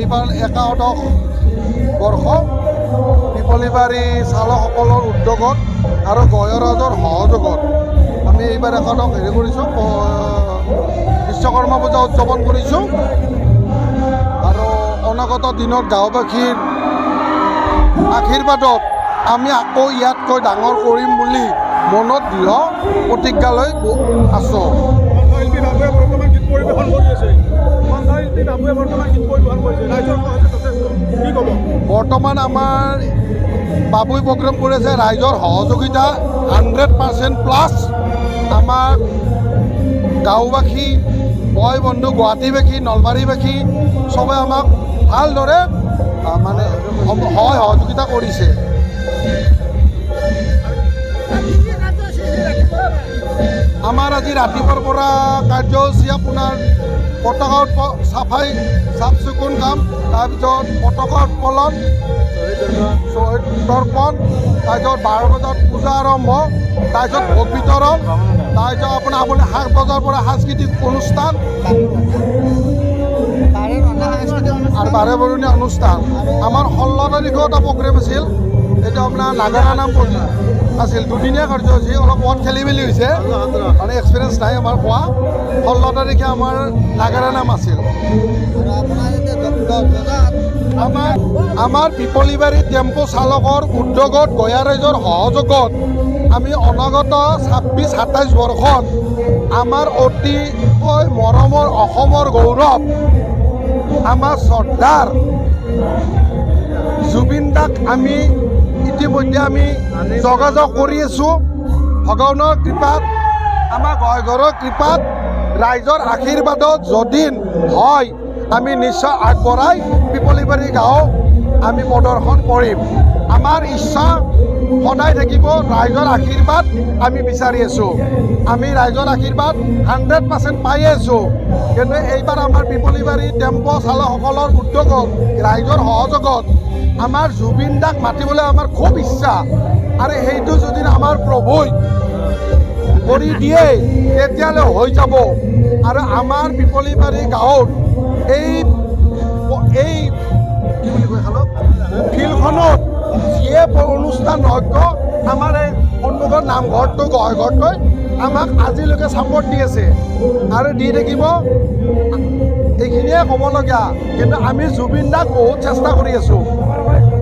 এইবাৰ 81 বৰ্ষ পিপলিবাৰী চালকসকলৰ উদ্যোগত আৰু গয়ৰাজৰ সহযোগত আমি এইবাৰ 81 হেৰি কৰিছোঁ, বিশ্বকৰ্মা পূজা উদযাপন কৰিছোঁ। আৰু অনাগত দিনত গাঁওবাসীৰ আশীৰ্বাদত আমি আকৌ ইয়াতকৈ ডাঙৰ কৰিম বুলি মনত দৃঢ় প্ৰতিজ্ঞা লৈ আছোঁ। বৰ্তমান আমাৰ বাবুই প্ৰগ্ৰেম কৰিছে, ৰাইজৰ সহযোগিতা 100% প্লাছ। আমাৰ গাঁওবাসী, বয় বন্ধু, গুৱাহাটীবাসী, নলবাৰীবাসী চবে আমাক ভালদৰে মানে সহযোগিতা কৰিছে। আমাৰ আজি ৰাতিপুৱাৰ পৰা কাৰ্যসূচী আপোনাৰ পতাকা চাফ চিকুণ কাম, তাৰপিছত পতাকা উত্তোলন, শ্বহীদ দৰ্পণ, তাৰপিছত 12 বজাত পূজা আৰম্ভ, তাৰপিছত ভোগ বিতৰণ, তাৰপিছত আপোনাৰ 7 বজাৰ পৰা সাংস্কৃতিক অনুষ্ঠান আৰু 12 বৰণীয়া অনুষ্ঠান। আমাৰ 16 তাৰিখেও এটা প্ৰগ্ৰেম আছিল, এইটো আপোনাৰ নাগাৰা নাম আছিল, দুদিনীয়া কাৰ্যসূচী। অলপ মন খেলি মেলি হৈছে, মানে এক্সপিৰিয়েঞ্চ নাই আমাৰ কোৱা। 16 তাৰিখে আমাৰ নাগাৰা নাম আছিল। আমাৰ পিপলিবাৰী টেম্পো চালকৰ উদ্যোগত গঞা ৰাইজৰ সহযোগত আমি অনাগত 26-27 বৰ্ষত আমাৰ অতিকৈ মৰমৰ অসমৰ গৌৰৱ, আমাৰ শ্ৰদ্ধাৰ জুবিন দাক আমি ইতিমধ্যে আমি যোগাযোগ কৰি আছোঁ। ভগৱানৰ কৃপাত, আমাৰ ঘৰৰ কৃপাত, ৰাইজৰ আশীৰ্বাদত যদি হয় আমি নিশ্চয় আগবঢ়াই পিপলিবাৰী গাঁও আমি প্ৰদৰ্শন কৰিম। আমাৰ ইচ্ছা সদায় থাকিব, ৰাইজৰ আশীৰ্বাদ আমি বিচাৰি আছোঁ। আমি ৰাইজৰ আশীৰ্বাদ 100% পাই আছোঁ। কিন্তু এইবাৰ আমাৰ পিপলিবাৰী টেম্পো চালকসকলৰ উদ্যোগত, ৰাইজৰ সহযোগত আমাৰ জুবিন দাক মাতিবলৈ আমাৰ খুব ইচ্ছা। আৰু সেইটো যদি আমাৰ প্ৰভুই কৰি দিয়ে তেতিয়াহ'লে হৈ যাব। আৰু আমাৰ পিপলিবাৰী গাঁৱত এই কি বুলি কয় ফিল্ডখনত যিয়ে অনুষ্ঠান হওক, আমাৰ এই সন্মুখৰ নামঘৰটো গহঘৰটোৱে আমাক আজিলৈকে ছাপৰ্ট দি আছে আৰু দি থাকিব। এইখিনিয়ে ক'বলগীয়া। কিন্তু আমি জুবিন দাক বহুত চেষ্টা কৰি আছোঁ।